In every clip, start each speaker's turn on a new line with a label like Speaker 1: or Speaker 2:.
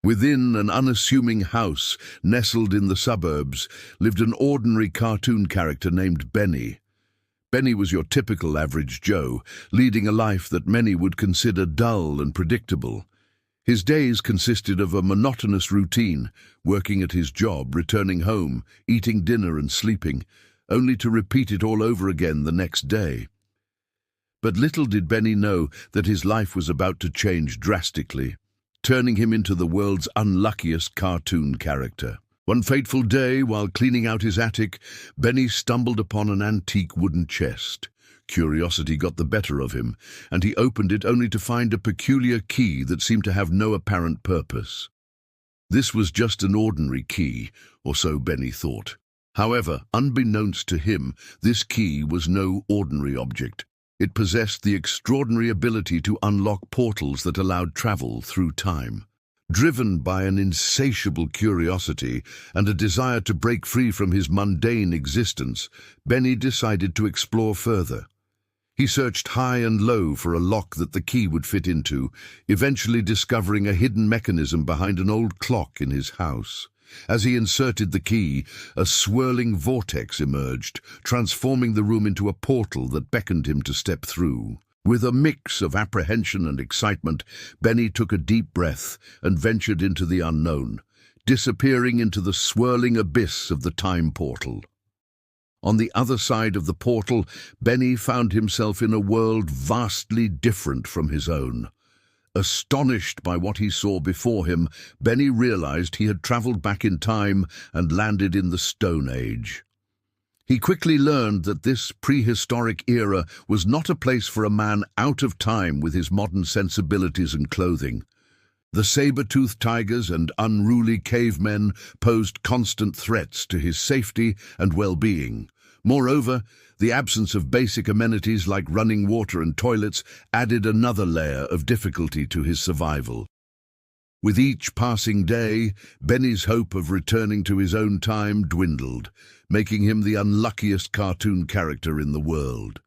Speaker 1: Within an unassuming house nestled in the suburbs lived an ordinary cartoon character named Benny. Benny was your typical average Joe, leading a life that many would consider dull and predictable. His days consisted of a monotonous routine, working at his job, returning home, eating dinner and sleeping, only to repeat it all over again the next day. But little did Benny know that his life was about to change drastically, turning him into the world's unluckiest cartoon character. One fateful day, while cleaning out his attic, Benny stumbled upon an antique wooden chest. Curiosity got the better of him, and he opened it only to find a peculiar key that seemed to have no apparent purpose. This was just an ordinary key, or so Benny thought. However, unbeknownst to him, this key was no ordinary object. It possessed the extraordinary ability to unlock portals that allowed travel through time. Driven by an insatiable curiosity and a desire to break free from his mundane existence, Benny decided to explore further. He searched high and low for a lock that the key would fit into, eventually discovering a hidden mechanism behind an old clock in his house. As he inserted the key, a swirling vortex emerged, transforming the room into a portal that beckoned him to step through. With a mix of apprehension and excitement, Benny took a deep breath and ventured into the unknown, disappearing into the swirling abyss of the time portal. On the other side of the portal, Benny found himself in a world vastly different from his own. Astonished by what he saw before him, Benny realized he had traveled back in time and landed in the Stone Age. He quickly learned that this prehistoric era was not a place for a man out of time with his modern sensibilities and clothing. The saber-toothed tigers and unruly cavemen posed constant threats to his safety and well-being. Moreover, the absence of basic amenities like running water and toilets added another layer of difficulty to his survival. With each passing day, Benny's hope of returning to his own time dwindled, making him the unluckiest cartoon character in the world.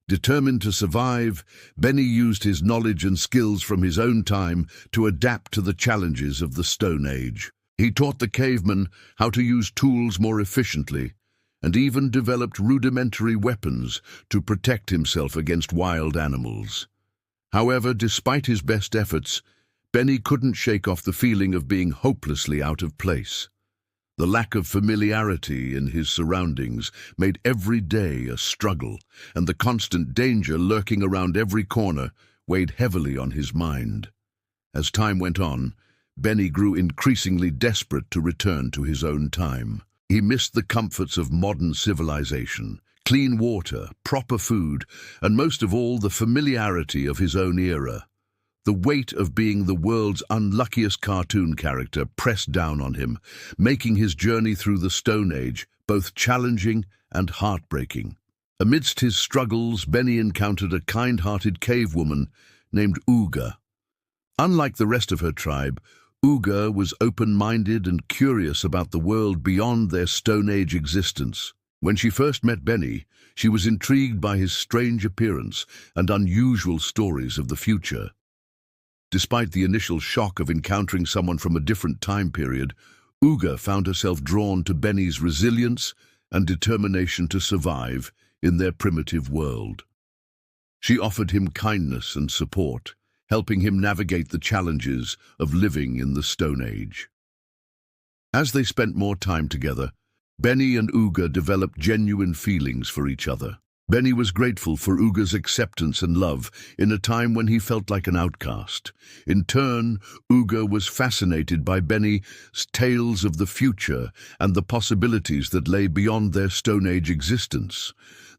Speaker 1: Determined to survive, Benny used his knowledge and skills from his own time to adapt to the challenges of the Stone Age. He taught the cavemen how to use tools more efficiently, and even developed rudimentary weapons to protect himself against wild animals. However, despite his best efforts, Benny couldn't shake off the feeling of being hopelessly out of place. The lack of familiarity in his surroundings made every day a struggle, and the constant danger lurking around every corner weighed heavily on his mind. As time went on, Benny grew increasingly desperate to return to his own time. He missed the comforts of modern civilization, clean water, proper food, and most of all the familiarity of his own era. The weight of being the world's unluckiest cartoon character pressed down on him, making his journey through the Stone Age both challenging and heartbreaking. Amidst his struggles, Benny encountered a kind-hearted cave woman named Uga. Unlike the rest of her tribe, Uga was open-minded and curious about the world beyond their Stone Age existence. When she first met Benny, she was intrigued by his strange appearance and unusual stories of the future. Despite the initial shock of encountering someone from a different time period, Uga found herself drawn to Benny's resilience and determination to survive in their primitive world. She offered him kindness and support, helping him navigate the challenges of living in the Stone Age. As they spent more time together, Benny and Uga developed genuine feelings for each other. Benny was grateful for Uga's acceptance and love in a time when he felt like an outcast. In turn, Uga was fascinated by Benny's tales of the future and the possibilities that lay beyond their Stone Age existence.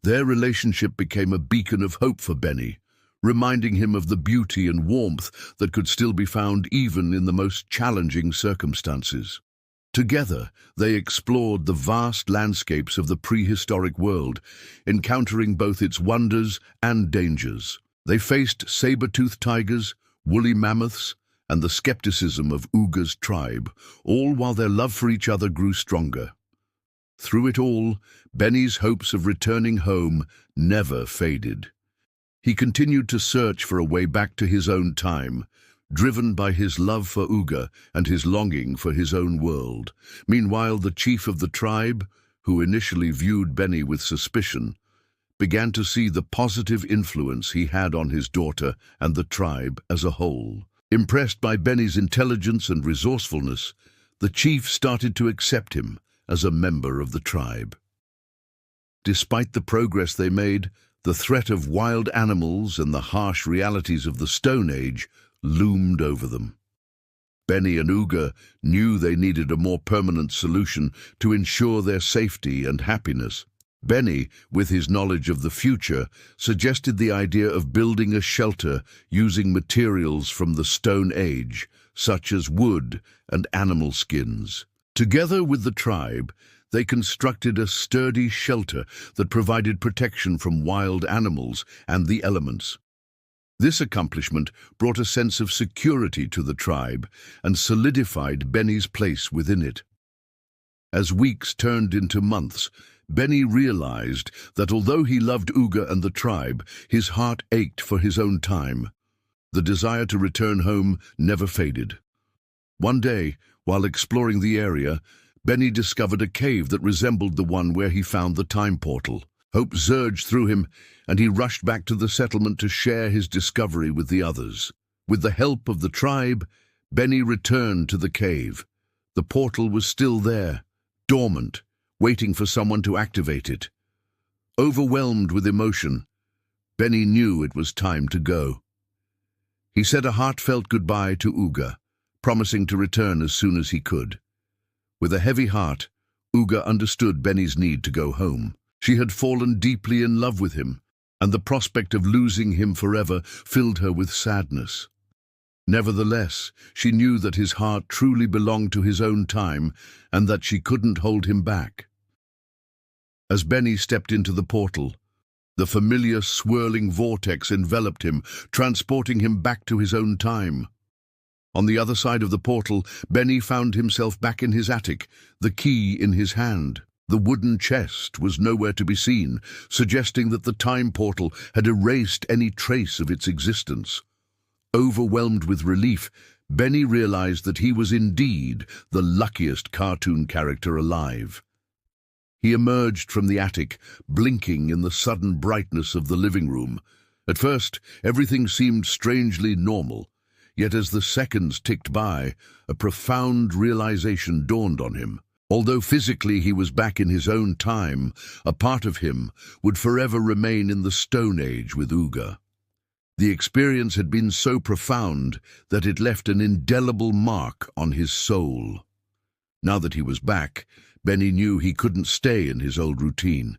Speaker 1: Their relationship became a beacon of hope for Benny, reminding him of the beauty and warmth that could still be found even in the most challenging circumstances. Together, they explored the vast landscapes of the prehistoric world, encountering both its wonders and dangers. They faced saber-toothed tigers, woolly mammoths, and the skepticism of Uga's tribe, all while their love for each other grew stronger. Through it all, Benny's hopes of returning home never faded. He continued to search for a way back to his own time, driven by his love for Uga and his longing for his own world. Meanwhile, the chief of the tribe, who initially viewed Benny with suspicion, began to see the positive influence he had on his daughter and the tribe as a whole. Impressed by Benny's intelligence and resourcefulness, the chief started to accept him as a member of the tribe. Despite the progress they made, the threat of wild animals and the harsh realities of the Stone Age loomed over them. Benny and Uga knew they needed a more permanent solution to ensure their safety and happiness. Benny, with his knowledge of the future, suggested the idea of building a shelter using materials from the Stone Age, such as wood and animal skins. Together with the tribe, they constructed a sturdy shelter that provided protection from wild animals and the elements. This accomplishment brought a sense of security to the tribe and solidified Benny's place within it. As weeks turned into months, Benny realized that although he loved Uga and the tribe, his heart ached for his own time. The desire to return home never faded. One day, while exploring the area, Benny discovered a cave that resembled the one where he found the time portal. Hope surged through him, and he rushed back to the settlement to share his discovery with the others. With the help of the tribe, Benny returned to the cave. The portal was still there, dormant, waiting for someone to activate it. Overwhelmed with emotion, Benny knew it was time to go. He said a heartfelt goodbye to Uga, promising to return as soon as he could. With a heavy heart, Uga understood Benny's need to go home. She had fallen deeply in love with him, and the prospect of losing him forever filled her with sadness. Nevertheless, she knew that his heart truly belonged to his own time and that she couldn't hold him back. As Benny stepped into the portal, the familiar swirling vortex enveloped him, transporting him back to his own time. On the other side of the portal, Benny found himself back in his attic, the key in his hand. The wooden chest was nowhere to be seen, suggesting that the time portal had erased any trace of its existence. Overwhelmed with relief, Benny realized that he was indeed the luckiest cartoon character alive. He emerged from the attic, blinking in the sudden brightness of the living room. At first, everything seemed strangely normal, yet as the seconds ticked by, a profound realization dawned on him. Although physically he was back in his own time, a part of him would forever remain in the Stone Age with Uga. The experience had been so profound that it left an indelible mark on his soul. Now that he was back, Benny knew he couldn't stay in his old routine.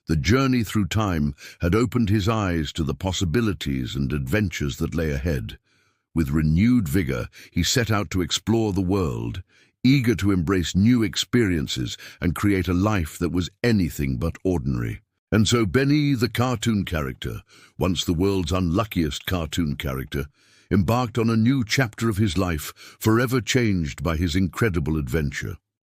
Speaker 1: The journey through time had opened his eyes to the possibilities and adventures that lay ahead. With renewed vigor, he set out to explore the world, eager to embrace new experiences and create a life that was anything but ordinary. And so Benny, the cartoon character, once the world's unluckiest cartoon character, embarked on a new chapter of his life, forever changed by his incredible adventure.